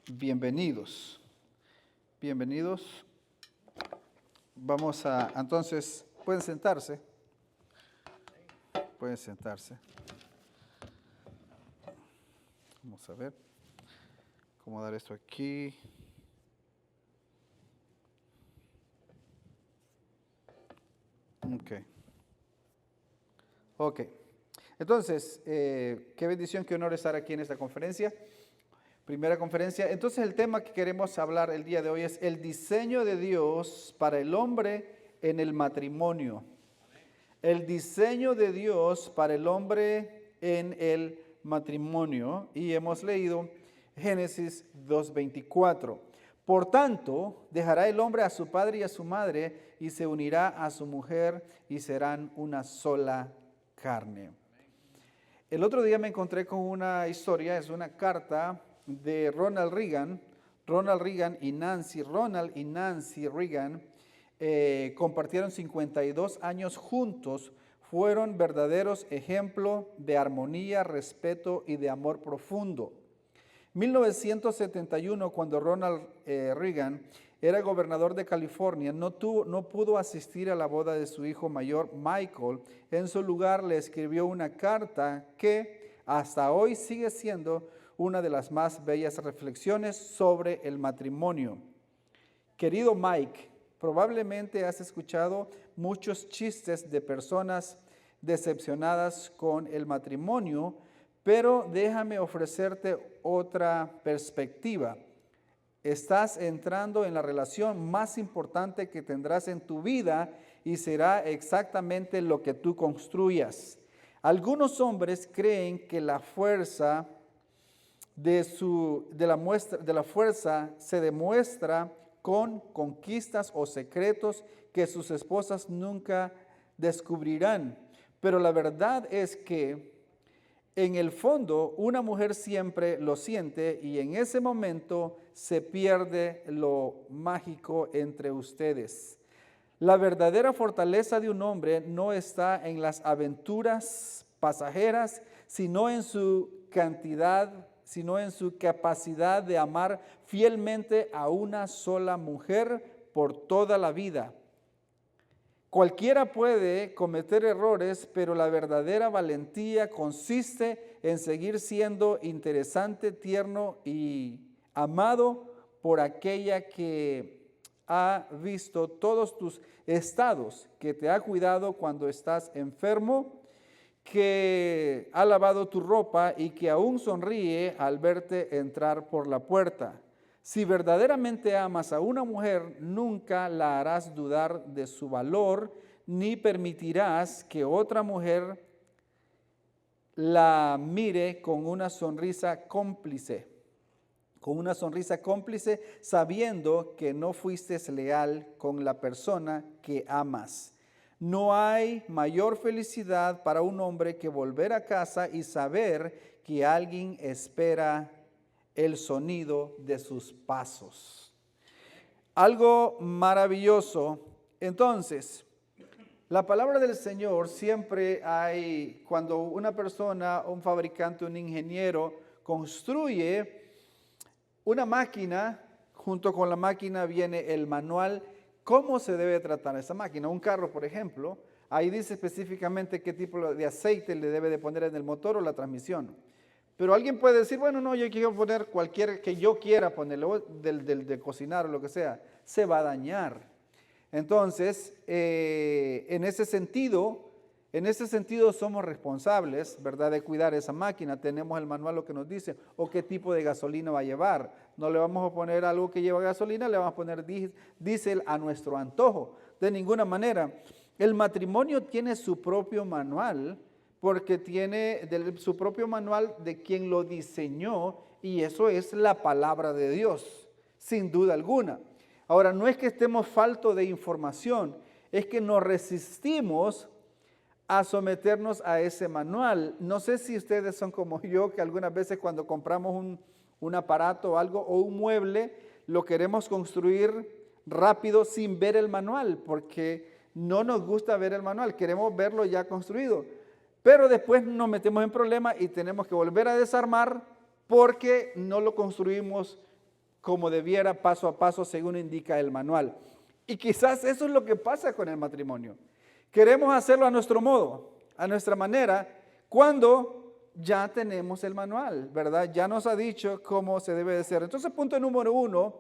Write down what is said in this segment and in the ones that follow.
Bienvenidos. Bienvenidos. Vamos a, entonces, pueden sentarse. Pueden sentarse. Vamos a ver. Acomodar esto aquí. Ok. Entonces, qué bendición, qué honor estar aquí en esta conferencia. Primera conferencia. Entonces el tema que queremos hablar el día de hoy es el diseño de Dios para el hombre en el matrimonio. El diseño de Dios para el hombre en el matrimonio. Y hemos leído Génesis 2:24. Por tanto, dejará el hombre a su padre y a su madre y se unirá a su mujer y serán una sola carne. El otro día me encontré con una historia, es una carta de Ronald Reagan y Nancy Reagan compartieron 52 años juntos, fueron verdaderos ejemplos de armonía, respeto y de amor profundo. 1971, cuando Ronald Reagan era gobernador de California, no pudo asistir a la boda de su hijo mayor, Michael. En su lugar le escribió una carta que hasta hoy sigue siendo una de las más bellas reflexiones sobre el matrimonio. Querido Mike, probablemente has escuchado muchos chistes de personas decepcionadas con el matrimonio, pero déjame ofrecerte otra perspectiva. Estás entrando en la relación más importante que tendrás en tu vida y será exactamente lo que tú construyas. Algunos hombres creen que la fuerza de la fuerza se demuestra con conquistas o secretos que sus esposas nunca descubrirán. Pero la verdad es que en el fondo una mujer siempre lo siente y en ese momento se pierde lo mágico entre ustedes. La verdadera fortaleza de un hombre no está en las aventuras pasajeras, sino en su capacidad de amar fielmente a una sola mujer por toda la vida. Cualquiera puede cometer errores, pero la verdadera valentía consiste en seguir siendo interesante, tierno y amado por aquella que ha visto todos tus estados, que te ha cuidado cuando estás enfermo, que ha lavado tu ropa y que aún sonríe al verte entrar por la puerta. Si verdaderamente amas a una mujer, nunca la harás dudar de su valor, ni permitirás que otra mujer la mire con una sonrisa cómplice, sabiendo que no fuiste leal con la persona que amas. No hay mayor felicidad para un hombre que volver a casa y saber que alguien espera el sonido de sus pasos. Algo maravilloso. Entonces, la palabra del Señor siempre hay, cuando una persona, un fabricante, un ingeniero construye una máquina, junto con la máquina viene el manual, cómo se debe tratar esa máquina. Un carro, por ejemplo, ahí dice específicamente qué tipo de aceite le debe de poner en el motor o la transmisión. Pero alguien puede decir, bueno, no, yo quiero poner cualquier que yo quiera ponerlo, de cocinar o lo que sea, se va a dañar. Entonces, en ese sentido somos responsables, ¿verdad?, de cuidar esa máquina. Tenemos el manual lo que nos dice, o qué tipo de gasolina va a llevar. No le vamos a poner algo que lleva gasolina, le vamos a poner diésel a nuestro antojo. De ninguna manera. El matrimonio tiene su propio manual, porque tiene su propio manual de quien lo diseñó, y eso es la palabra de Dios, sin duda alguna. Ahora, no es que estemos faltos de información, es que nos resistimos a someternos a ese manual. No sé si ustedes son como yo, que algunas veces cuando compramos un aparato o algo o un mueble, lo queremos construir rápido sin ver el manual, porque no nos gusta ver el manual, queremos verlo ya construido. Pero después nos metemos en problemas y tenemos que volver a desarmar porque no lo construimos como debiera, paso a paso, según indica el manual. Y quizás eso es lo que pasa con el matrimonio. Queremos hacerlo a nuestro modo, a nuestra manera, cuando ya tenemos el manual, ¿verdad? Ya nos ha dicho cómo se debe de ser. Entonces, punto número 1,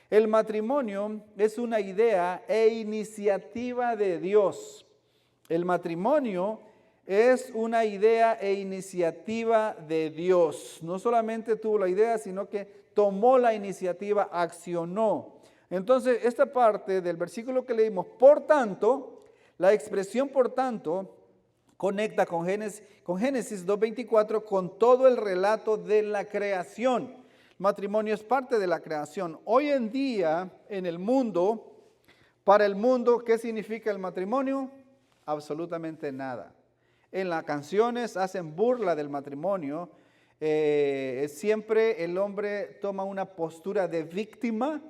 el matrimonio es una idea e iniciativa de Dios. El matrimonio es una idea e iniciativa de Dios. No solamente tuvo la idea, sino que tomó la iniciativa, accionó. Entonces, esta parte del versículo que leímos, por tanto, la expresión por tanto, conecta con Génesis 2:24 con todo el relato de la creación. El matrimonio es parte de la creación. Hoy en día, en el mundo, para el mundo, ¿qué significa el matrimonio? Absolutamente nada. En las canciones hacen burla del matrimonio. Siempre el hombre toma una postura de víctima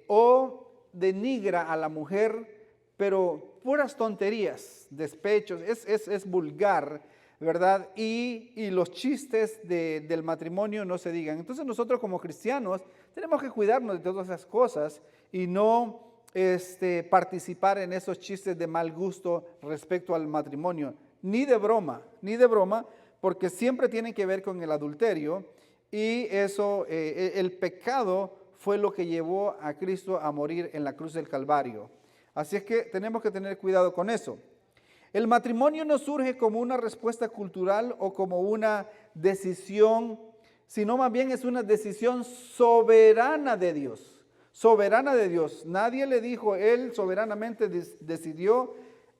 o denigra a la mujer, pero puras tonterías, despechos, es vulgar, ¿verdad? Y los chistes del matrimonio no se digan. Entonces nosotros como cristianos tenemos que cuidarnos de todas esas cosas y no participar en esos chistes de mal gusto respecto al matrimonio, ni de broma, porque siempre tienen que ver con el adulterio y eso, el pecado fue lo que llevó a Cristo a morir en la cruz del Calvario. Así es que tenemos que tener cuidado con eso. El matrimonio no surge como una respuesta cultural o como una decisión, sino más bien es una decisión soberana de Dios. Soberana de Dios. Nadie le dijo, Él soberanamente decidió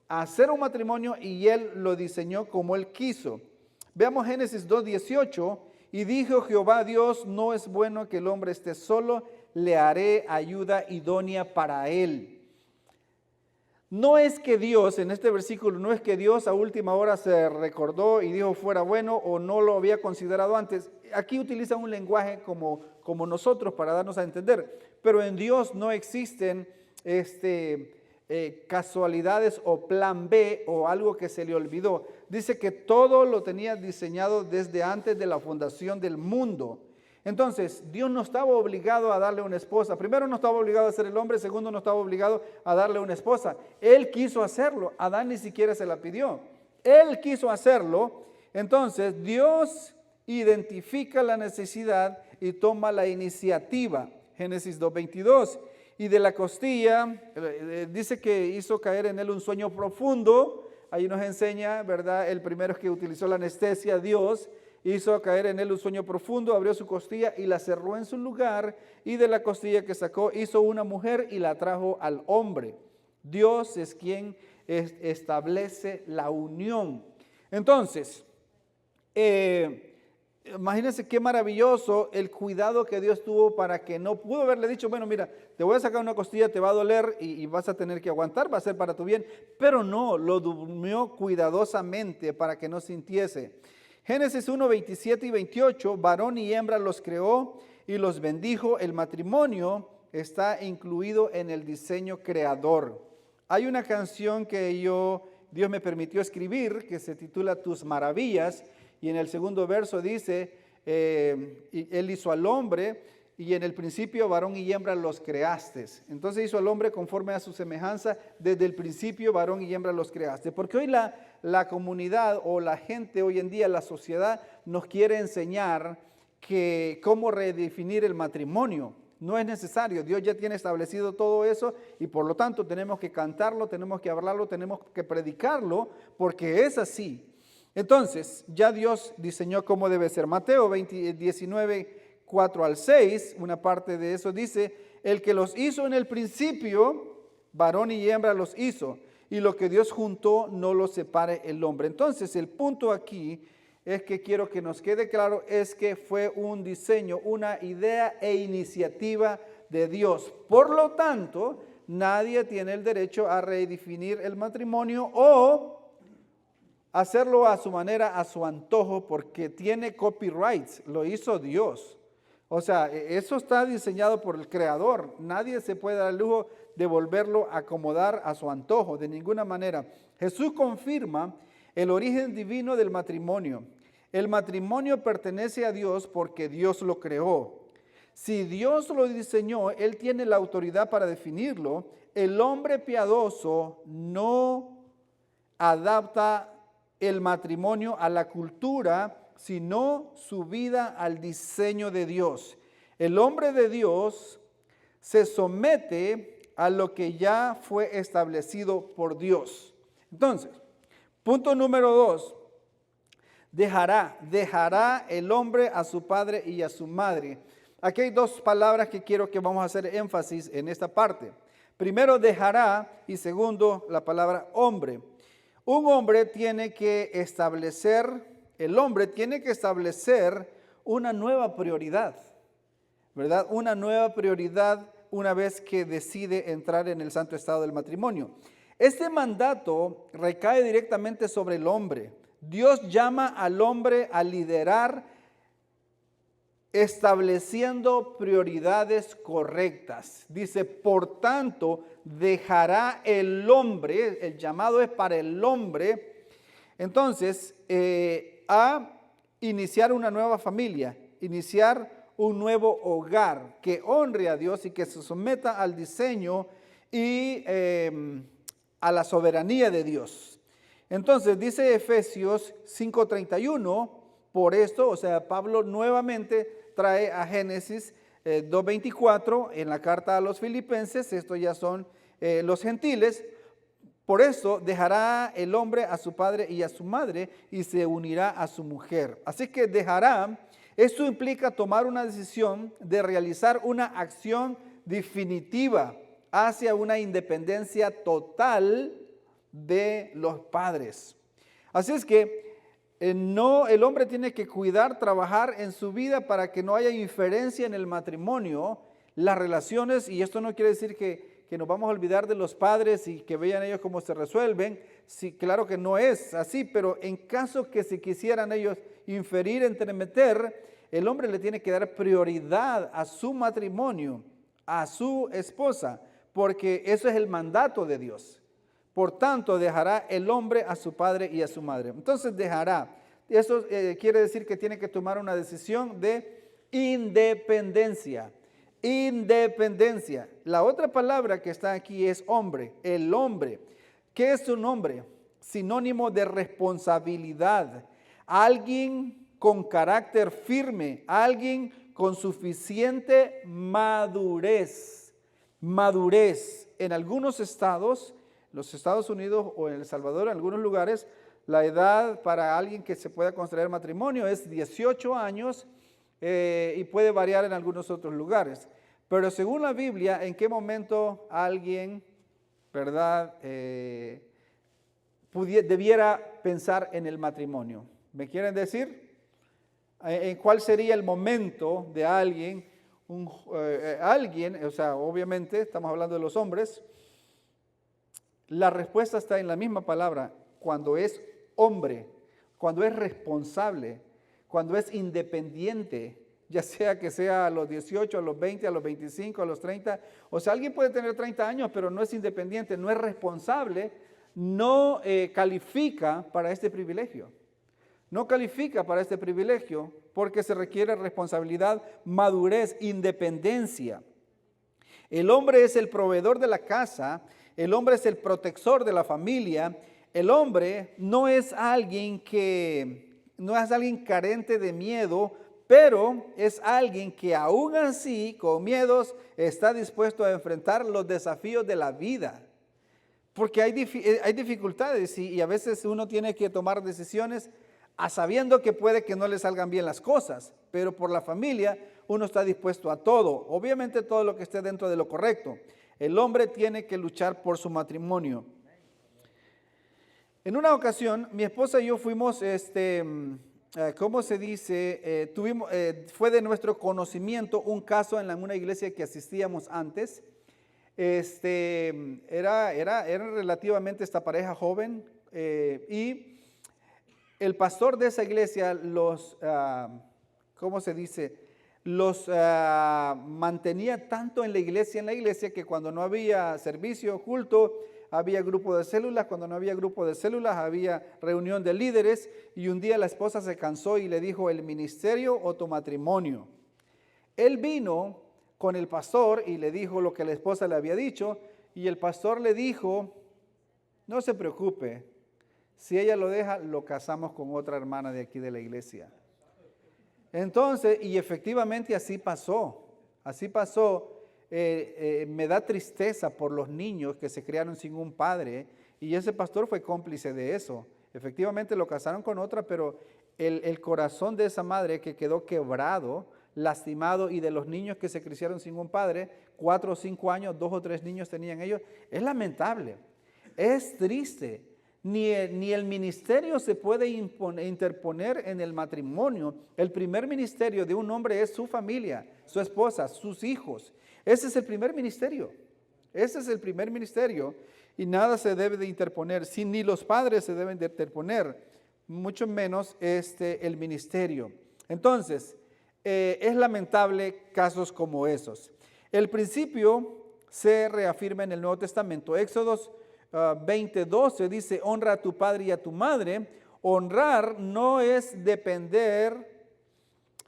hacer un matrimonio y Él lo diseñó como Él quiso. Veamos Génesis 2:18. Y dijo Jehová Dios, no es bueno que el hombre esté solo, le haré ayuda idónea para él. No es que Dios, en este versículo, no es que Dios a última hora se recordó y dijo fuera bueno o no lo había considerado antes. Aquí utiliza un lenguaje como nosotros para darnos a entender, pero en Dios no existen casualidades o plan B o algo que se le olvidó. Dice que todo lo tenía diseñado desde antes de la fundación del mundo. Entonces, Dios no estaba obligado a darle una esposa. Primero, no estaba obligado a ser el hombre. Segundo, no estaba obligado a darle una esposa. Él quiso hacerlo. Adán ni siquiera se la pidió. Él quiso hacerlo. Entonces, Dios identifica la necesidad y toma la iniciativa. Génesis 2:22. Y de la costilla, dice que hizo caer en él un sueño profundo. Ahí nos enseña, ¿verdad? El primero es que utilizó la anestesia, Dios. Hizo caer en él un sueño profundo, abrió su costilla y la cerró en su lugar, y de la costilla que sacó hizo una mujer y la trajo al hombre. Dios es quien establece la unión. Entonces, imagínense qué maravilloso el cuidado que Dios tuvo para que no pudo haberle dicho, bueno, mira, te voy a sacar una costilla, te va a doler y vas a tener que aguantar, va a ser para tu bien, pero no, lo durmió cuidadosamente para que no sintiese. Génesis 1, 27 y 28, varón y hembra los creó y los bendijo. El matrimonio está incluido en el diseño creador. Hay una canción que Dios me permitió escribir que se titula Tus Maravillas, y en el segundo verso dice, Él hizo al hombre y en el principio varón y hembra los creaste. Entonces hizo al hombre conforme a su semejanza, desde el principio varón y hembra los creaste. Porque hoy la comunidad o la gente hoy en día, la sociedad, nos quiere enseñar cómo redefinir el matrimonio. No es necesario, Dios ya tiene establecido todo eso y por lo tanto tenemos que cantarlo, tenemos que hablarlo, tenemos que predicarlo, porque es así. Entonces, ya Dios diseñó cómo debe ser. Mateo 19, 4 al 6, una parte de eso dice, el que los hizo en el principio, varón y hembra los hizo, y lo que Dios juntó no lo separe el hombre. Entonces, el punto aquí es que quiero que nos quede claro, es que fue un diseño, una idea e iniciativa de Dios. Por lo tanto, nadie tiene el derecho a redefinir el matrimonio o hacerlo a su manera, a su antojo, porque tiene copyrights, lo hizo Dios. O sea, eso está diseñado por el Creador. Nadie se puede dar el lujo de volverlo a acomodar a su antojo, de ninguna manera. Jesús confirma el origen divino del matrimonio. El matrimonio pertenece a Dios porque Dios lo creó. Si Dios lo diseñó, Él tiene la autoridad para definirlo. El hombre piadoso no adapta el matrimonio a la cultura, sino su vida al diseño de Dios. El hombre de Dios se somete a lo que ya fue establecido por Dios. Entonces, punto número 2. Dejará el hombre a su padre y a su madre. Aquí hay dos palabras que quiero que vamos a hacer énfasis en esta parte. Primero, dejará, y segundo, la palabra hombre. El hombre tiene que establecer una nueva prioridad, ¿verdad? Una nueva prioridad una vez que decide entrar en el santo estado del matrimonio. Este mandato recae directamente sobre el hombre. Dios llama al hombre a liderar estableciendo prioridades correctas. Dice, por tanto, dejará el hombre, el llamado es para el hombre, entonces, a iniciar una nueva familia, iniciar un nuevo hogar que honre a Dios y que se someta al diseño y a la soberanía de Dios. Entonces, dice Efesios 5:31, por esto, o sea, Pablo nuevamente trae a Génesis 2:24 en la carta a los Filipenses. Estos ya son los gentiles. Por eso dejará el hombre a su padre y a su madre y se unirá a su mujer. Así que dejará, esto implica tomar una decisión de realizar una acción definitiva hacia una independencia total de los padres. Así es que el hombre tiene que cuidar, trabajar en su vida para que no haya inferencia en el matrimonio, las relaciones, y esto no quiere decir que nos vamos a olvidar de los padres y que vean ellos cómo se resuelven. Sí, claro que no es así, pero en caso que si quisieran ellos inferir, entremeter, el hombre le tiene que dar prioridad a su matrimonio, a su esposa, porque eso es el mandato de Dios. Por tanto, dejará el hombre a su padre y a su madre. Entonces dejará. Eso quiere decir que tiene que tomar una decisión de independencia. Independencia. La otra palabra que está aquí es hombre. El hombre. ¿Qué es un hombre? Sinónimo de responsabilidad. Alguien con carácter firme. Alguien con suficiente madurez. Madurez. En algunos estados, los Estados Unidos o en El Salvador, en algunos lugares, la edad para alguien que se pueda contraer matrimonio es 18 años y puede variar en algunos otros lugares. Pero según la Biblia, ¿en qué momento alguien, verdad, debiera pensar en el matrimonio? ¿Me quieren decir? ¿En cuál sería el momento de alguien, o sea, obviamente estamos hablando de los hombres? La respuesta está en la misma palabra, cuando es hombre, cuando es responsable, cuando es independiente, ya sea que sea a los 18, a los 20, a los 25, a los 30. O sea, alguien puede tener 30 años, pero no es independiente, no es responsable, no califica para este privilegio. No califica para este privilegio porque se requiere responsabilidad, madurez, independencia. El hombre es el proveedor de la casa. El hombre es el protector de la familia. El hombre no es alguien carente de miedo, pero es alguien que aún así, con miedos, está dispuesto a enfrentar los desafíos de la vida. Porque hay dificultades y a veces uno tiene que tomar decisiones sabiendo que puede que no le salgan bien las cosas, pero por la familia uno está dispuesto a todo. Obviamente todo lo que esté dentro de lo correcto. El hombre tiene que luchar por su matrimonio. En una ocasión, mi esposa y yo fuimos, ¿cómo se dice? Fue de nuestro conocimiento un caso en una iglesia que asistíamos antes. Era relativamente esta pareja joven y el pastor de esa iglesia ¿cómo se dice? Los mantenía tanto en la iglesia que cuando no había servicio, culto, había grupo de células, cuando no había grupo de células había reunión de líderes y un día la esposa se cansó y le dijo: el ministerio o tu matrimonio. Él vino con el pastor y le dijo lo que la esposa le había dicho y el pastor le dijo: no se preocupe, si ella lo deja, lo casamos con otra hermana de aquí de la iglesia. Entonces, y efectivamente así pasó. Me da tristeza por los niños que se criaron sin un padre y ese pastor fue cómplice de eso. Efectivamente lo casaron con otra, pero el corazón de esa madre que quedó quebrado, lastimado, y de los niños que se crecieron sin un padre, 4 o 5 años, 2 o 3 niños tenían ellos, es lamentable, es triste. Ni el ministerio se puede interponer en el matrimonio. El primer ministerio de un hombre es su familia, su esposa, sus hijos. Ese es el primer ministerio. Ese es el primer ministerio y nada se debe de interponer. Si ni los padres se deben de interponer, mucho menos el ministerio. Entonces, es lamentable casos como esos. El principio se reafirma en el Nuevo Testamento. Éxodos 20:12 dice: honra a tu padre y a tu madre. Honrar no es depender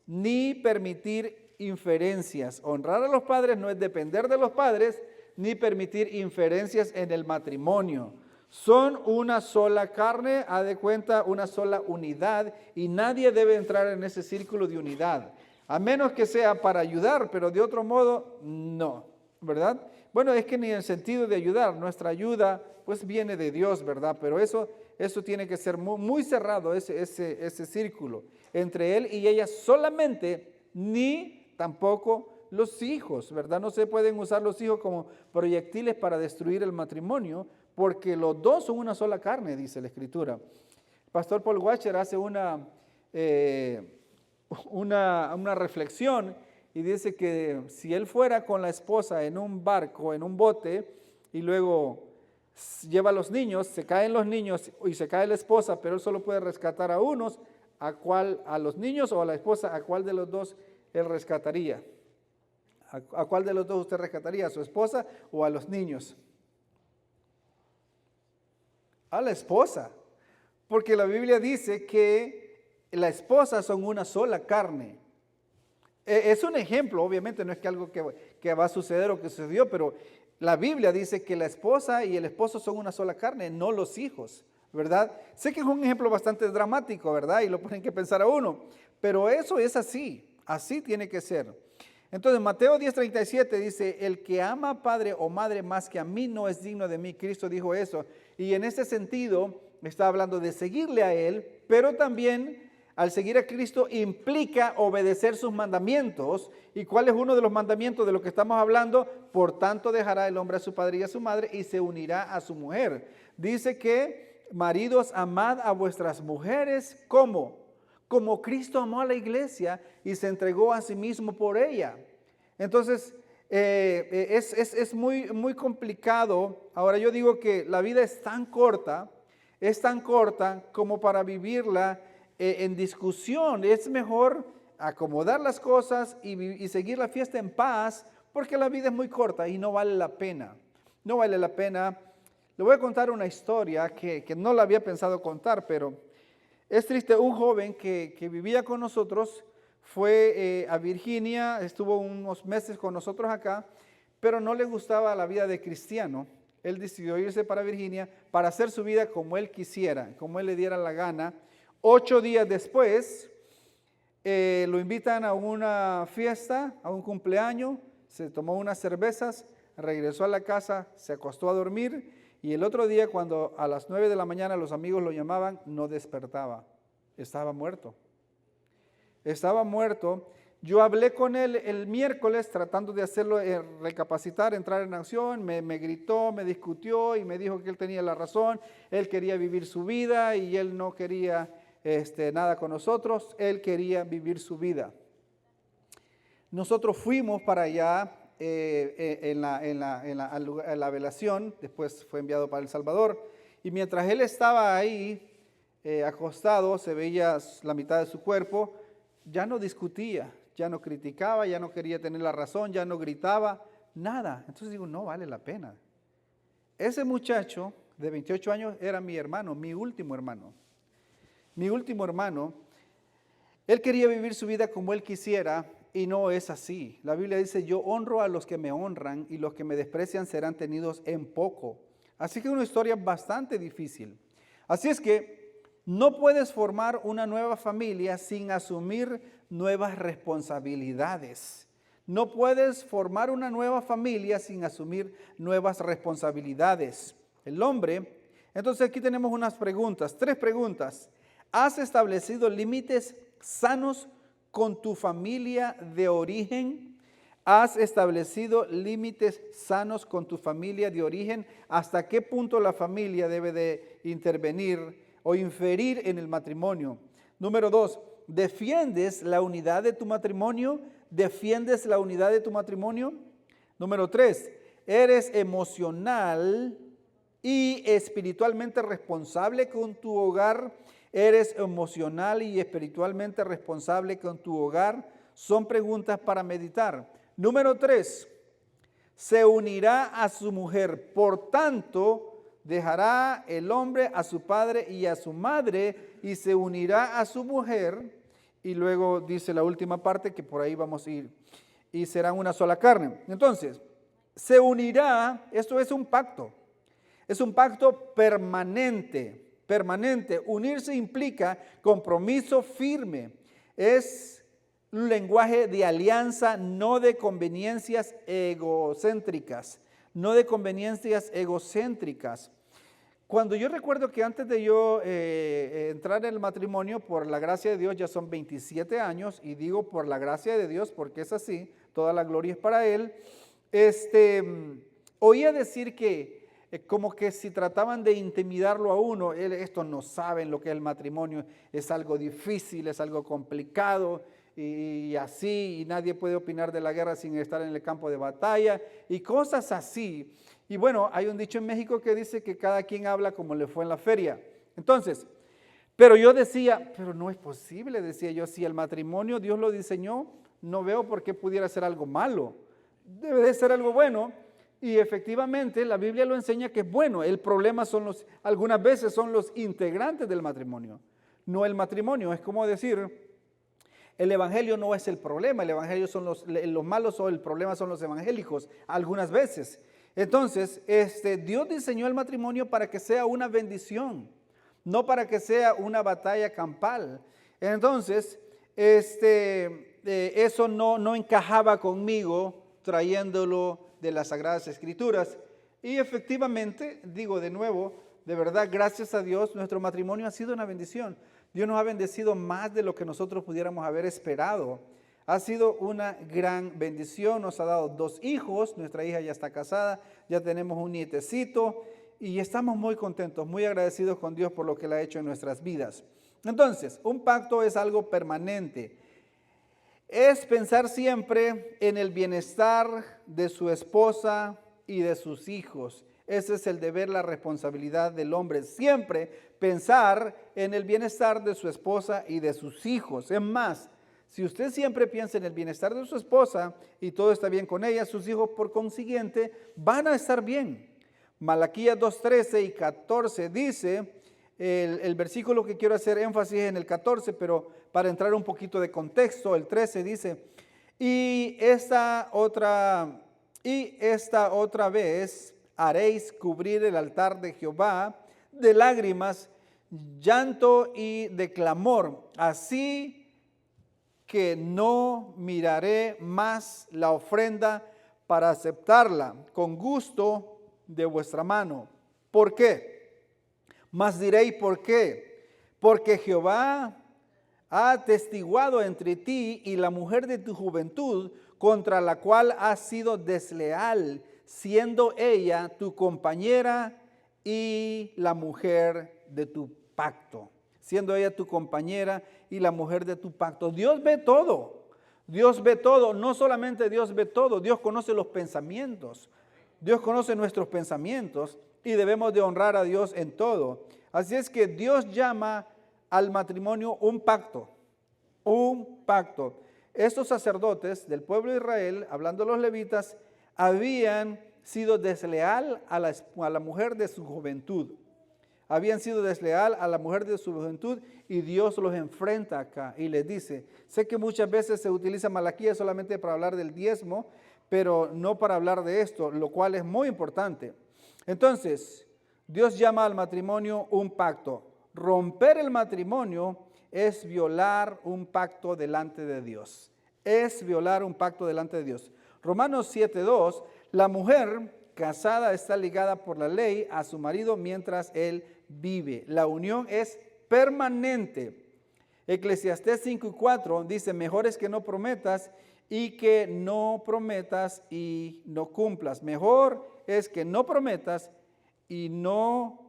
ni permitir inferencias. Honrar a los padres no es depender de los padres ni permitir inferencias en el matrimonio. Son una sola carne, haz de cuenta, una sola unidad, y nadie debe entrar en ese círculo de unidad, a menos que sea para ayudar, pero de otro modo, no, ¿verdad? Bueno, es que ni en el sentido de ayudar, nuestra ayuda pues viene de Dios, ¿verdad? Pero eso tiene que ser muy cerrado, ese círculo entre él y ella solamente, ni tampoco los hijos, ¿verdad? No se pueden usar los hijos como proyectiles para destruir el matrimonio, porque los dos son una sola carne, dice la Escritura. El pastor Paul Washer hace una reflexión y dice que si él fuera con la esposa en un barco, en un bote, y luego lleva a los niños, se caen los niños y se cae la esposa, pero él solo puede rescatar a unos, a los niños o a la esposa, ¿a cuál de los dos él rescataría? ¿A cuál de los dos usted rescataría? ¿A su esposa o a los niños? A la esposa, porque la Biblia dice que la esposa son una sola carne. Es un ejemplo, obviamente no es que algo que va a suceder o que sucedió, pero la Biblia dice que la esposa y el esposo son una sola carne, no los hijos, ¿verdad? Sé que es un ejemplo bastante dramático, ¿verdad? Y lo ponen que pensar a uno, pero eso es así tiene que ser. Entonces Mateo 10:37 dice: el que ama a padre o madre más que a mí no es digno de mí. Cristo dijo eso, y en ese sentido está hablando de seguirle a él, pero también al seguir a Cristo implica obedecer sus mandamientos. ¿Y cuál es uno de los mandamientos de lo que estamos hablando? Por tanto dejará el hombre a su padre y a su madre y se unirá a su mujer. Dice que: maridos, amad a vuestras mujeres. ¿Cómo? Como Cristo amó a la iglesia y se entregó a sí mismo por ella. Entonces, es muy complicado. Ahora yo digo que la vida es tan corta como para vivirla en discusión. Es mejor acomodar las cosas y seguir la fiesta en paz, porque la vida es muy corta y no vale la pena. No vale la pena. Le voy a contar una historia que no la había pensado contar, pero es triste. Un joven que vivía con nosotros fue a Virginia, estuvo unos meses con nosotros acá, pero no le gustaba la vida de cristiano. Él decidió irse para Virginia para hacer su vida como él quisiera, como él le diera la gana. 8 días después, lo invitan a una fiesta, a un cumpleaños, se tomó unas cervezas, regresó a la casa, se acostó a dormir, y el otro día, cuando a las 9 de la mañana los amigos lo llamaban, no despertaba, estaba muerto. Estaba muerto. Yo hablé con él el miércoles tratando de hacerlo recapacitar, entrar en acción. Me gritó, me discutió y me dijo que él tenía la razón. Él quería vivir su vida y él no quería nada con nosotros. Él quería vivir su vida. Nosotros fuimos para allá en la velación. Después fue enviado para El Salvador. Y mientras él estaba ahí acostado, se veía la mitad de su cuerpo. Ya no discutía, ya no criticaba, ya no quería tener la razón, ya no gritaba, nada. Entonces digo, no vale la pena. Ese muchacho de 28 años era mi hermano, mi último hermano. Mi último hermano, él quería vivir su vida como él quisiera y no es así. La Biblia dice, yo honro a los que me honran y los que me desprecian serán tenidos en poco. Así que es una historia bastante difícil. Así es que no puedes formar una nueva familia sin asumir nuevas responsabilidades. No puedes formar una nueva familia sin asumir nuevas responsabilidades. El hombre, entonces aquí tenemos unas preguntas, 3 preguntas. ¿Has establecido límites sanos con tu familia de origen? ¿Has establecido límites sanos con tu familia de origen? ¿Hasta qué punto la familia debe de intervenir o inferir en el matrimonio? Número 2, ¿defiendes la unidad de tu matrimonio? ¿Defiendes la unidad de tu matrimonio? Número 3, ¿eres emocional y espiritualmente responsable con tu hogar? ¿Eres emocional y espiritualmente responsable con tu hogar? Son preguntas para meditar. Número 3, se unirá a su mujer, por tanto, dejará el hombre a su padre y a su madre y se unirá a su mujer. Y luego dice la última parte que por ahí vamos a ir. Y serán una sola carne. Entonces, se unirá, esto es un pacto. Es un pacto permanente, permanente. Unirse implica compromiso firme. Es un lenguaje de alianza, no de conveniencias egocéntricas. No de conveniencias egocéntricas. Cuando yo recuerdo que antes de yo entrar en el matrimonio, por la gracia de Dios, ya son 27 años, y digo por la gracia de Dios porque es así, toda la gloria es para Él, oía decir que como que si trataban de intimidarlo a uno, estos no saben lo que es el matrimonio, es algo difícil, es algo complicado, y así, y nadie puede opinar de la guerra sin estar en el campo de batalla, y cosas así. Y bueno, hay un dicho en México que dice que cada quien habla como le fue en la feria. Entonces, pero yo decía, pero no es posible, decía yo, si el matrimonio Dios lo diseñó, no veo por qué pudiera ser algo malo. Debe de ser algo bueno. Y efectivamente la Biblia lo enseña que es bueno. El problema son algunas veces son los integrantes del matrimonio, no el matrimonio. Es como decir, el evangelio no es el problema, el evangelio son los malos o el problema son los evangélicos, algunas veces. Entonces, Dios diseñó el matrimonio para que sea una bendición, no para que sea una batalla campal. Entonces, eso no encajaba conmigo trayéndolo de las Sagradas Escrituras. Y efectivamente, digo de nuevo, de verdad, gracias a Dios, nuestro matrimonio ha sido una bendición. Dios nos ha bendecido más de lo que nosotros pudiéramos haber esperado. Ha sido una gran bendición, nos ha dado 2 hijos, nuestra hija ya está casada, ya tenemos un nietecito y estamos muy contentos, muy agradecidos con Dios por lo que Él ha hecho en nuestras vidas. Entonces, un pacto es algo permanente. Es pensar siempre en el bienestar de su esposa y de sus hijos. Ese es el deber, la responsabilidad del hombre. Siempre pensar en el bienestar de su esposa y de sus hijos. Es más, si usted siempre piensa en el bienestar de su esposa y todo está bien con ella, sus hijos por consiguiente van a estar bien. Malaquías 2:13 y 14 dice, el versículo que quiero hacer énfasis en el 14, pero para entrar un poquito de contexto, el 13 dice, y esta otra vez haréis cubrir el altar de Jehová de lágrimas, llanto y de clamor, así que no miraré más la ofrenda para aceptarla con gusto de vuestra mano. ¿Por qué? Mas diréis, ¿por qué? Porque Jehová ha atestiguado entre ti y la mujer de tu juventud, contra la cual has sido desleal, siendo ella tu compañera y la mujer de tu pacto. Siendo ella tu compañera y la mujer de tu pacto. Dios ve todo. Dios ve todo. No solamente Dios ve todo, Dios conoce los pensamientos. Dios conoce nuestros pensamientos y debemos de honrar a Dios en todo. Así es que Dios llama al matrimonio un pacto. Un pacto. Estos sacerdotes del pueblo de Israel, hablando de los levitas, habían sido desleal a la mujer de su juventud. Habían sido desleal a la mujer de su juventud y Dios los enfrenta acá y les dice, sé que muchas veces se utiliza Malaquías solamente para hablar del diezmo, pero no para hablar de esto, lo cual es muy importante. Entonces, Dios llama al matrimonio un pacto. Romper el matrimonio es violar un pacto delante de Dios. Es violar un pacto delante de Dios. Romanos 7:2, la mujer casada está ligada por la ley a su marido mientras él vive. La unión es permanente. Eclesiastés 5:4 dice, mejor es que no prometas y que no prometas y no cumplas. Mejor es que no prometas y no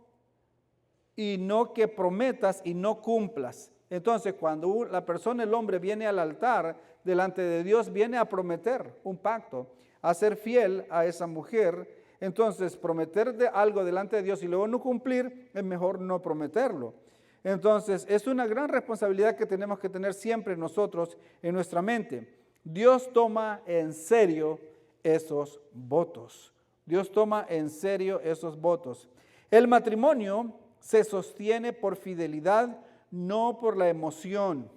que prometas y no cumplas. Entonces, cuando la persona, el hombre, viene al altar delante de Dios, viene a prometer un pacto, a ser fiel a esa mujer. Entonces, prometer algo delante de Dios y luego no cumplir, es mejor no prometerlo. Entonces, es una gran responsabilidad que tenemos que tener siempre nosotros en nuestra mente. Dios toma en serio esos votos. Dios toma en serio esos votos. El matrimonio se sostiene por fidelidad, no por la emoción.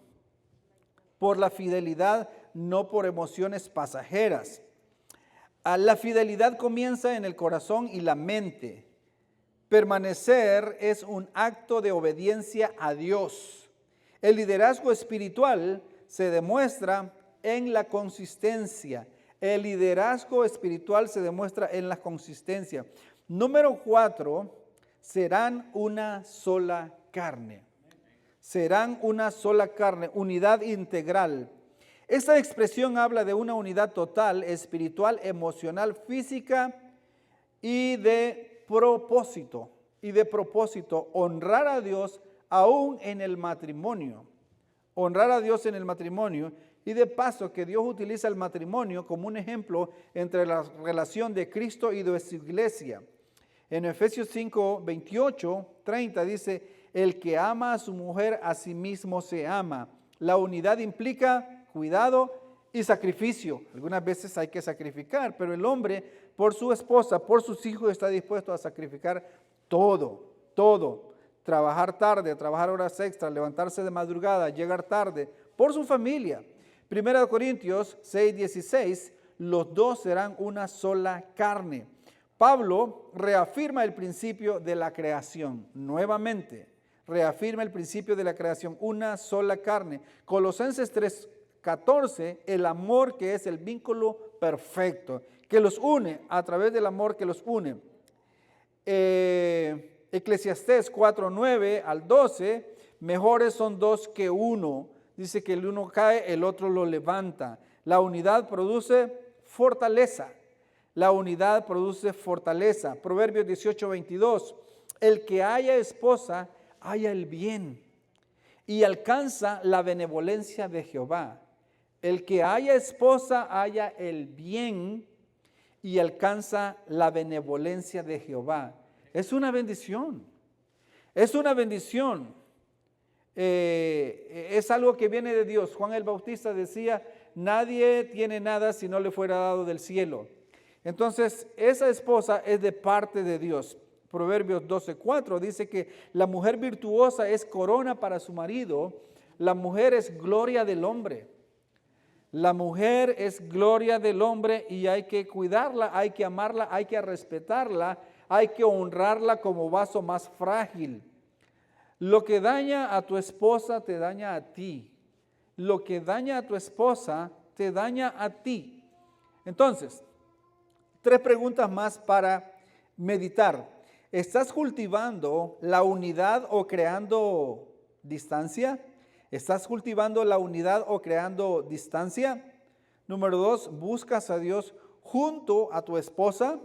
Por la fidelidad, no por emociones pasajeras. La fidelidad comienza en el corazón y la mente. Permanecer es un acto de obediencia a Dios. El liderazgo espiritual se demuestra en la consistencia. El liderazgo espiritual se demuestra en la consistencia. Número 4, serán una sola carne. Serán una sola carne, unidad integral. Esta expresión habla de una unidad total, espiritual, emocional, física y de propósito. Honrar a Dios aún en el matrimonio. Honrar a Dios en el matrimonio. Y de paso que Dios utiliza el matrimonio como un ejemplo entre la relación de Cristo y de su iglesia. En Efesios 5, 28, 30 dice, el que ama a su mujer a sí mismo se ama. La unidad implica cuidado y sacrificio. Algunas veces hay que sacrificar, pero el hombre por su esposa, por sus hijos está dispuesto a sacrificar todo. Trabajar tarde, trabajar horas extras, levantarse de madrugada, llegar tarde, por su familia. 1 Corintios 6, 16, los dos serán una sola carne. Pablo reafirma el principio de la creación, nuevamente, reafirma el principio de la creación, una sola carne. Colosenses 3:14, el amor que es el vínculo perfecto, que los une a través del amor que los une. Eclesiastés 4:9 al 12, mejores son dos que uno. Dice que el uno cae, el otro lo levanta. La unidad produce fortaleza. La unidad produce fortaleza. Proverbios 18:22, el que haya esposa, haya el bien y alcanza la benevolencia de Jehová. El que haya esposa, haya el bien y alcanza la benevolencia de Jehová. Es una bendición. Es una bendición. Es algo que viene de Dios. Juan el Bautista decía, nadie tiene nada si no le fuera dado del cielo. Entonces, esa esposa es de parte de Dios. Proverbios 12:4 dice que la mujer virtuosa es corona para su marido, la mujer es gloria del hombre. La mujer es gloria del hombre y hay que cuidarla, hay que amarla, hay que respetarla, hay que honrarla como vaso más frágil. Lo que daña a tu esposa te daña a ti. Lo que daña a tu esposa te daña a ti. Entonces, 3 preguntas más para meditar. ¿Estás cultivando la unidad o creando distancia? ¿Estás cultivando la unidad o creando distancia? Número 2, ¿buscas a Dios junto a tu esposa?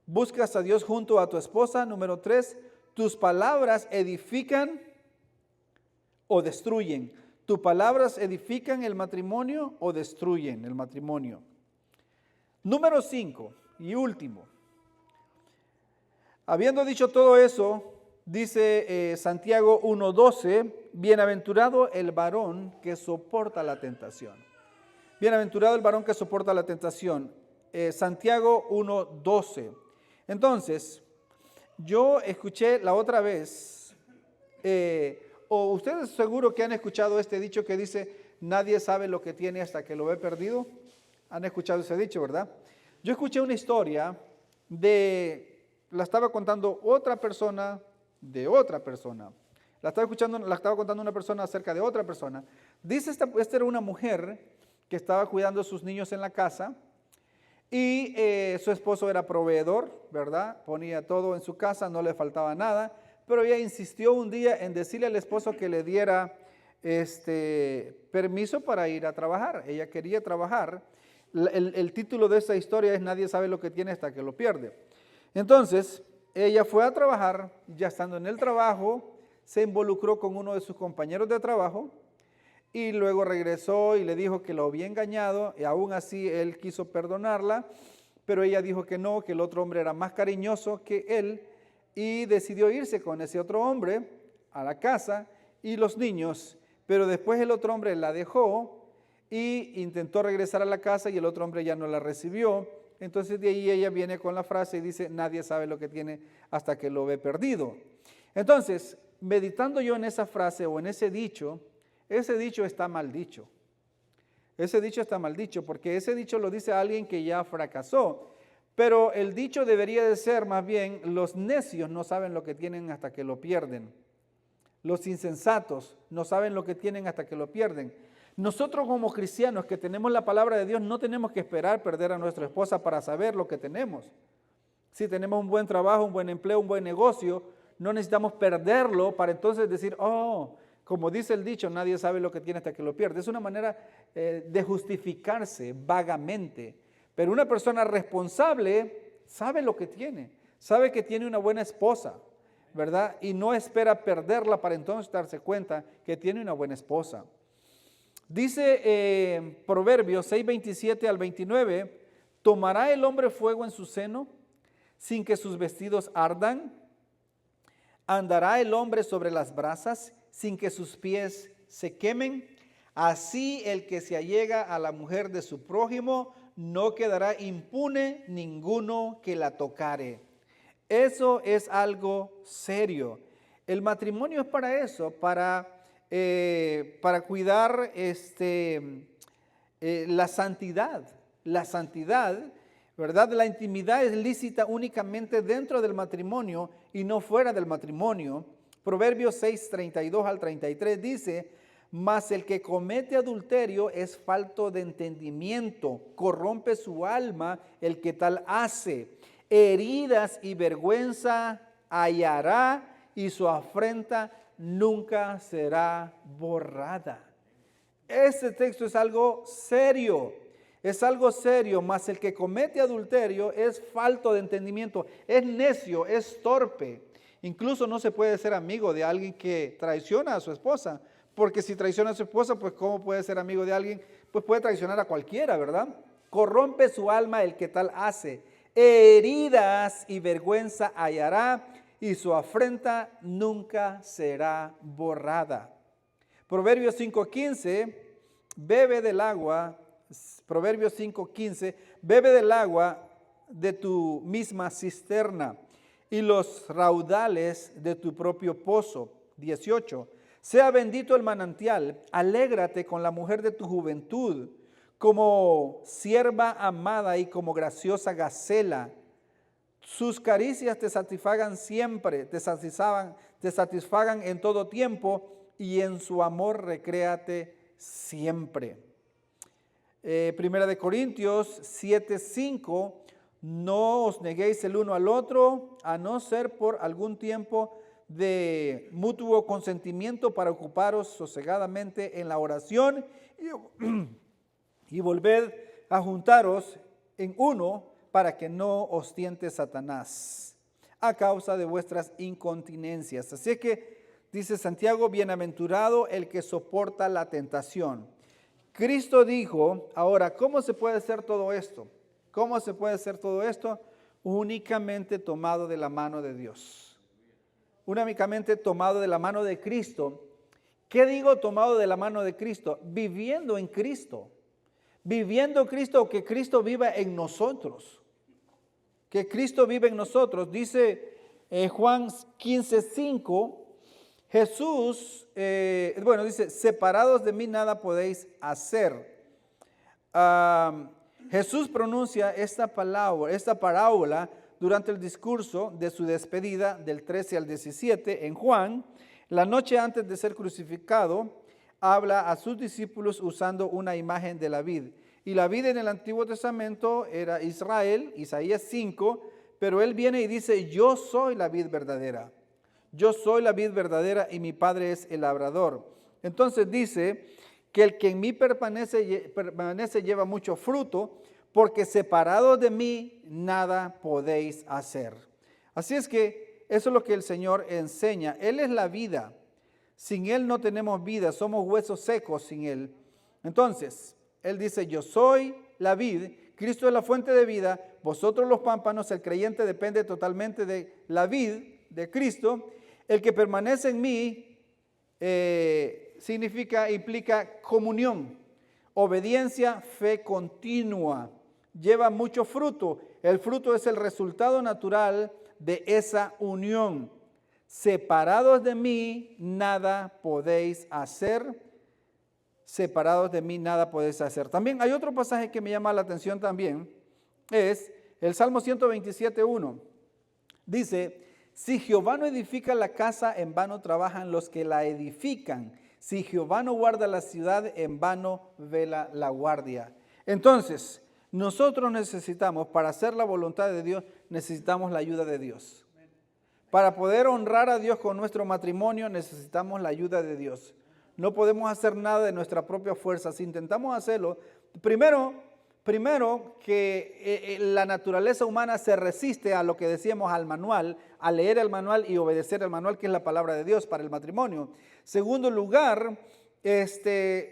¿Buscas a Dios junto a tu esposa? Número 3, ¿tus palabras edifican o destruyen? ¿Tus palabras edifican el matrimonio o destruyen el matrimonio? Número 5 y último. Habiendo dicho todo eso, dice Santiago 1:12, bienaventurado el varón que soporta la tentación. Bienaventurado el varón que soporta la tentación. Santiago 1:12. Entonces, yo escuché la otra vez, o ustedes seguro que han escuchado este dicho que dice, nadie sabe lo que tiene hasta que lo ve perdido. Han escuchado ese dicho, ¿verdad? Yo escuché una historia la estaba contando otra persona de otra persona. La estaba contando una persona acerca de otra persona. Dice, esta era una mujer que estaba cuidando a sus niños en la casa y su esposo era proveedor, ¿verdad? Ponía todo en su casa, no le faltaba nada, pero ella insistió un día en decirle al esposo que le diera permiso para ir a trabajar. Ella quería trabajar. El título de esta historia es Nadie sabe lo que tiene hasta que lo pierde. Entonces, ella fue a trabajar, ya estando en el trabajo, se involucró con uno de sus compañeros de trabajo y luego regresó y le dijo que lo había engañado y aún así él quiso perdonarla, pero ella dijo que no, que el otro hombre era más cariñoso que él y decidió irse con ese otro hombre a la casa y los niños, pero después el otro hombre la dejó y intentó regresar a la casa y el otro hombre ya no la recibió. Entonces de ahí ella viene con la frase y dice, nadie sabe lo que tiene hasta que lo ve perdido. Entonces, meditando yo en esa frase o en ese dicho está mal dicho. Ese dicho está mal dicho porque ese dicho lo dice alguien que ya fracasó. Pero el dicho debería de ser más bien, los necios no saben lo que tienen hasta que lo pierden. Los insensatos no saben lo que tienen hasta que lo pierden. Nosotros como cristianos que tenemos la palabra de Dios no tenemos que esperar perder a nuestra esposa para saber lo que tenemos. Si tenemos un buen trabajo, un buen empleo, un buen negocio, no necesitamos perderlo para entonces decir, como dice el dicho, nadie sabe lo que tiene hasta que lo pierde. Es una manera de justificarse vagamente. Pero una persona responsable sabe lo que tiene, sabe que tiene una buena esposa, ¿verdad? Y no espera perderla para entonces darse cuenta que tiene una buena esposa. Dice Proverbios 6:27 al 29, ¿tomará el hombre fuego en su seno sin que sus vestidos ardan? ¿Andará el hombre sobre las brasas sin que sus pies se quemen? Así el que se allega a la mujer de su prójimo no quedará impune ninguno que la tocare. Eso es algo serio. El matrimonio es para eso, para cuidar la santidad. La santidad, ¿verdad? La intimidad es lícita únicamente dentro del matrimonio y no fuera del matrimonio. Proverbios 6:32 al 33 dice, mas el que comete adulterio es falto de entendimiento, corrompe su alma el que tal hace. Heridas y vergüenza hallará y su afrenta nunca será borrada. Este texto es algo serio, mas el que comete adulterio es falto de entendimiento, es necio, es torpe. Incluso no se puede ser amigo de alguien que traiciona a su esposa, porque si traiciona a su esposa, pues ¿cómo puede ser amigo de alguien? Pues puede traicionar a cualquiera, ¿verdad? Corrompe su alma el que tal hace. Heridas y vergüenza hallará y su afrenta nunca será borrada. Proverbios 5:15, bebe del agua, Proverbios 5:15, bebe del agua de tu misma cisterna y los raudales de tu propio pozo. 18, sea bendito el manantial, alégrate con la mujer de tu juventud, como sierva amada y como graciosa gacela. Sus caricias te satisfagan siempre, te satisfagan en todo tiempo y en su amor recréate siempre. Primera de Corintios 7:5, no os neguéis el uno al otro, a no ser por algún tiempo de mutuo consentimiento para ocuparos sosegadamente en la oración y volved a juntaros en uno para que no os tiente Satanás a causa de vuestras incontinencias. Así es que dice Santiago, bienaventurado el que soporta la tentación. Cristo dijo, ahora, ¿cómo se puede hacer todo esto? ¿Cómo se puede hacer todo esto? Únicamente tomado de la mano de Dios. Únicamente tomado de la mano de Cristo. ¿Qué digo tomado de la mano de Cristo? Viviendo en Cristo. viviendo Cristo o que Cristo viva en nosotros. Que Cristo vive en nosotros. Dice Juan 15:5, Jesús, dice, separados de mí nada podéis hacer. Jesús pronuncia esta parábola durante el discurso de su despedida del 13 al 17 en Juan. La noche antes de ser crucificado, habla a sus discípulos usando una imagen de la vid. Y la vid en el Antiguo Testamento era Israel, Isaías 5, pero él viene y dice, yo soy la vid verdadera. Yo soy la vid verdadera y mi Padre es el labrador. Entonces dice que el que en mí permanece lleva mucho fruto, porque separados de mí nada podéis hacer. Así es que eso es lo que el Señor enseña. Él es la vida. Sin Él no tenemos vida, somos huesos secos sin Él. Entonces, Él dice, yo soy la vid, Cristo es la fuente de vida, vosotros los pámpanos, el creyente depende totalmente de la vid, de Cristo. El que permanece en mí implica comunión, obediencia, fe continua, lleva mucho fruto. El fruto es el resultado natural de esa unión. Separados de mí, nada podéis hacer. Separados de mí, nada podéis hacer. También hay otro pasaje que me llama la atención también. Es el Salmo 127:1. Dice, si Jehová no edifica la casa, en vano trabajan los que la edifican. Si Jehová no guarda la ciudad, en vano vela la guardia. Entonces, nosotros necesitamos, para hacer la voluntad de Dios, necesitamos la ayuda de Dios. Para poder honrar a Dios con nuestro matrimonio necesitamos la ayuda de Dios. No podemos hacer nada de nuestra propia fuerza. Si intentamos hacerlo, primero que la naturaleza humana se resiste a lo que decíamos al manual, a leer el manual y obedecer el manual, que es la palabra de Dios para el matrimonio. Segundo lugar,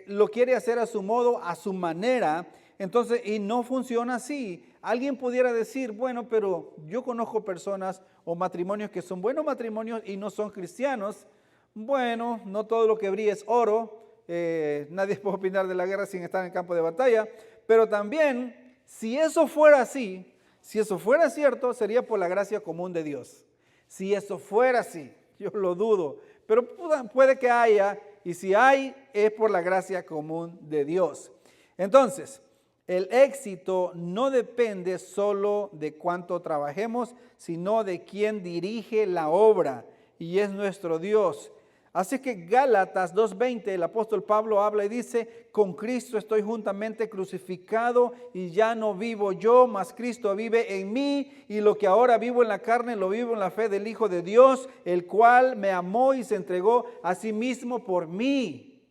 lo quiere hacer a su modo, a su manera. Entonces, y no funciona así. Alguien pudiera decir, bueno, pero yo conozco personas o matrimonios que son buenos matrimonios y no son cristianos. Bueno, no todo lo que brilla es oro. Nadie puede opinar de la guerra sin estar en el campo de batalla. Pero también, si eso fuera así, si eso fuera cierto, sería por la gracia común de Dios. Si eso fuera así, yo lo dudo. Pero puede que haya, y si hay, es por la gracia común de Dios. Entonces, el éxito no depende solo de cuánto trabajemos, sino de quién dirige la obra, y es nuestro Dios. Así que Gálatas 2:20, el apóstol Pablo habla y dice, con Cristo estoy juntamente crucificado y ya no vivo yo, mas Cristo vive en mí, y lo que ahora vivo en la carne lo vivo en la fe del Hijo de Dios, el cual me amó y se entregó a sí mismo por mí.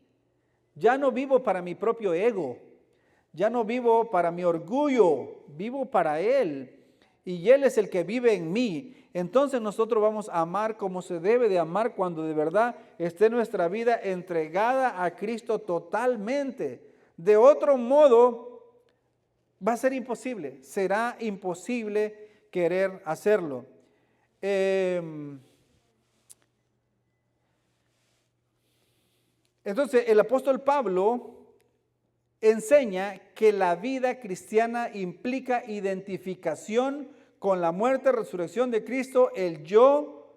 Ya no vivo para mi propio ego, ya no vivo para mi orgullo, vivo para Él, y Él es el que vive en mí. Entonces nosotros vamos a amar como se debe de amar cuando de verdad esté nuestra vida entregada a Cristo totalmente. De otro modo, va a ser imposible, será imposible querer hacerlo. Entonces el apóstol Pablo enseña que la vida cristiana implica identificación con la muerte y resurrección de Cristo. El yo,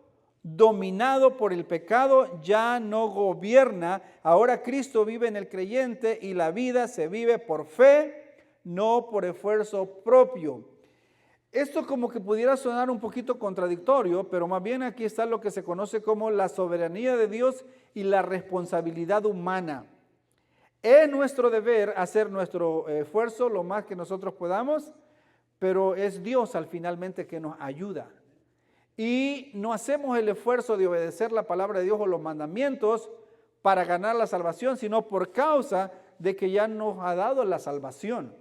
dominado por el pecado, ya no gobierna. Ahora Cristo vive en el creyente y la vida se vive por fe, no por esfuerzo propio. Esto como que pudiera sonar un poquito contradictorio, pero más bien aquí está lo que se conoce como la soberanía de Dios y la responsabilidad humana. Es nuestro deber hacer nuestro esfuerzo lo más que nosotros podamos, pero es Dios al finalmente que nos ayuda. Y no hacemos el esfuerzo de obedecer la palabra de Dios o los mandamientos para ganar la salvación, sino por causa de que ya nos ha dado la salvación.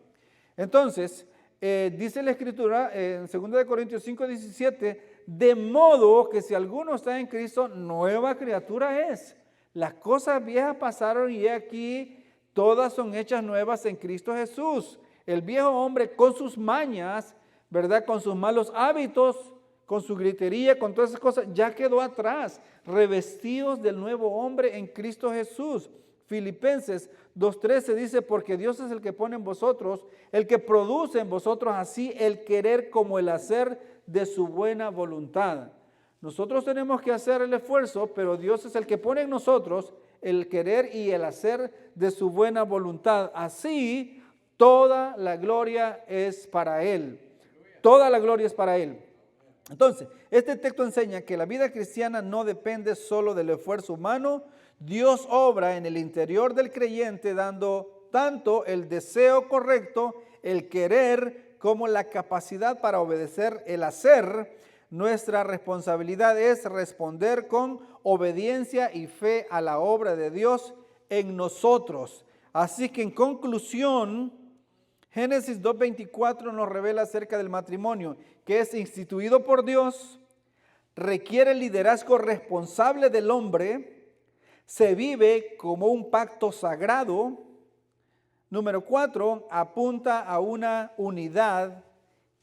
Entonces, dice la Escritura en 2 Corintios 5:17, de modo que si alguno está en Cristo, nueva criatura es. Las cosas viejas pasaron y aquí todas son hechas nuevas en Cristo Jesús. El viejo hombre con sus mañas, ¿verdad? Con sus malos hábitos, con su gritería, con todas esas cosas, ya quedó atrás, revestidos del nuevo hombre en Cristo Jesús. Filipenses 2:13 dice, porque Dios es el que pone en vosotros, el que produce en vosotros así el querer como el hacer de su buena voluntad. Nosotros tenemos que hacer el esfuerzo, pero Dios es el que pone en nosotros el querer y el hacer de su buena voluntad. Así, toda la gloria es para Él. Toda la gloria es para Él. Entonces, este texto enseña que la vida cristiana no depende solo del esfuerzo humano. Dios obra en el interior del creyente dando tanto el deseo correcto, el querer, como la capacidad para obedecer, el hacer. Nuestra responsabilidad es responder con obediencia y fe a la obra de Dios en nosotros. Así que en conclusión, Génesis 2:24 nos revela acerca del matrimonio, que es instituido por Dios, requiere el liderazgo responsable del hombre, se vive como un pacto sagrado. Número 4, apunta a una unidad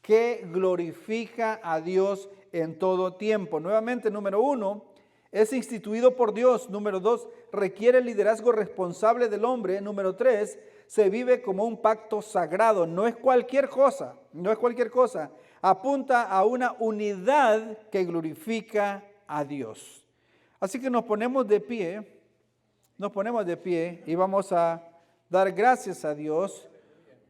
que glorifica a Dios en todo tiempo. Nuevamente, número 1, es instituido por Dios. Número 2, requiere el liderazgo responsable del hombre. Número 3, se vive como un pacto sagrado. No es cualquier cosa, no es cualquier cosa. Apunta a una unidad que glorifica a Dios. Así que nos ponemos de pie y vamos a dar gracias a Dios.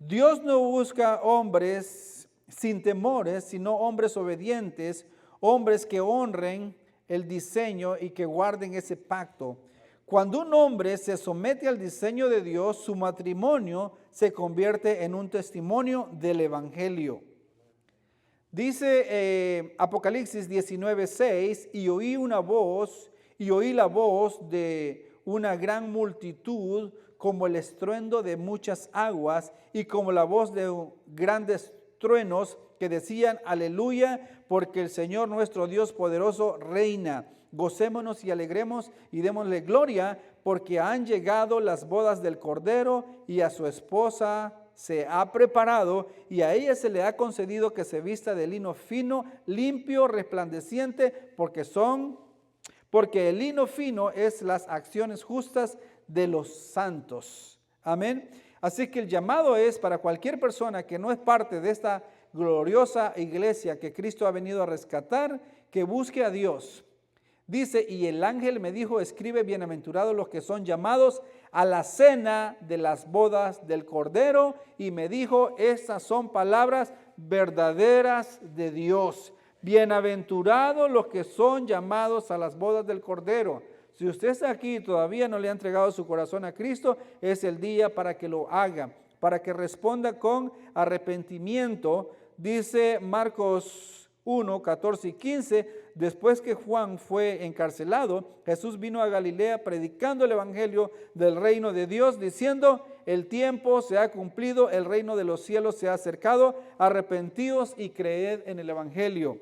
Dios no busca hombres sin temores, sino hombres obedientes, hombres que honren el diseño y que guarden ese pacto. Cuando un hombre se somete al diseño de Dios, su matrimonio se convierte en un testimonio del Evangelio. Dice Apocalipsis 19:6, y oí la voz de una gran multitud, como el estruendo de muchas aguas, y como la voz de grandes truenos, que decían: aleluya, porque el Señor nuestro Dios poderoso reina. Gocémonos y alegremos y démosle gloria, porque han llegado las bodas del Cordero, y a su esposa se ha preparado, y a ella se le ha concedido que se vista de lino fino, limpio, resplandeciente, porque el lino fino es las acciones justas de los santos. Amén. Así que el llamado es para cualquier persona que no es parte de esta gloriosa iglesia que Cristo ha venido a rescatar, que busque a Dios. Dice, y el ángel me dijo, escribe, bienaventurados los que son llamados a la cena de las bodas del Cordero. Y me dijo, estas son palabras verdaderas de Dios. Bienaventurados los que son llamados a las bodas del Cordero. Si usted está aquí y todavía no le ha entregado su corazón a Cristo, es el día para que lo haga, para que responda con arrepentimiento. Dice Marcos 1, 14 y 15, después que Juan fue encarcelado, Jesús vino a Galilea predicando el evangelio del reino de Dios, diciendo: el tiempo se ha cumplido, el reino de los cielos se ha acercado, arrepentíos y creed en el evangelio.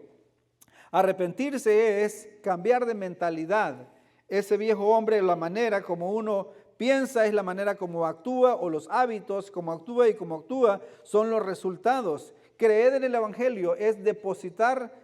Arrepentirse es cambiar de mentalidad. Ese viejo hombre, la manera como uno piensa es la manera como actúa, o los hábitos, como actúa y como actúa, son los resultados. Creer en el evangelio es depositar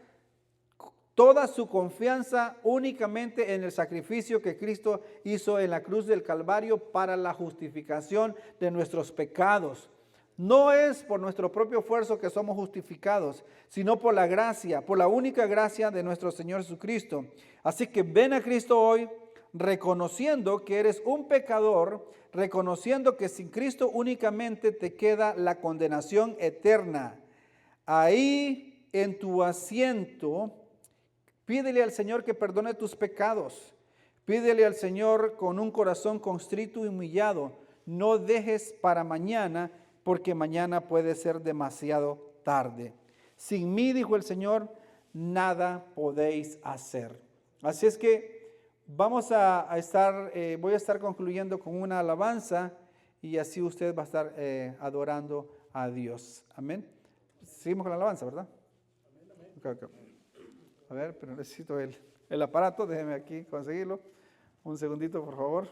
toda su confianza únicamente en el sacrificio que Cristo hizo en la cruz del Calvario para la justificación de nuestros pecados. No es por nuestro propio esfuerzo que somos justificados, sino por la gracia, por la única gracia de nuestro Señor Jesucristo. Así que ven a Cristo hoy reconociendo que eres un pecador, reconociendo que sin Cristo únicamente te queda la condenación eterna. Ahí en tu asiento, pídele al Señor que perdone tus pecados. Pídele al Señor con un corazón contrito y humillado. No dejes para mañana, porque mañana puede ser demasiado tarde. Sin mí, dijo el Señor, nada podéis hacer. Así es que voy a estar concluyendo con una alabanza, y así usted va a estar adorando a Dios. Amén. Seguimos con la alabanza, ¿verdad? Okay. A ver, pero necesito el aparato, déjeme aquí conseguirlo. Un segundito, por favor.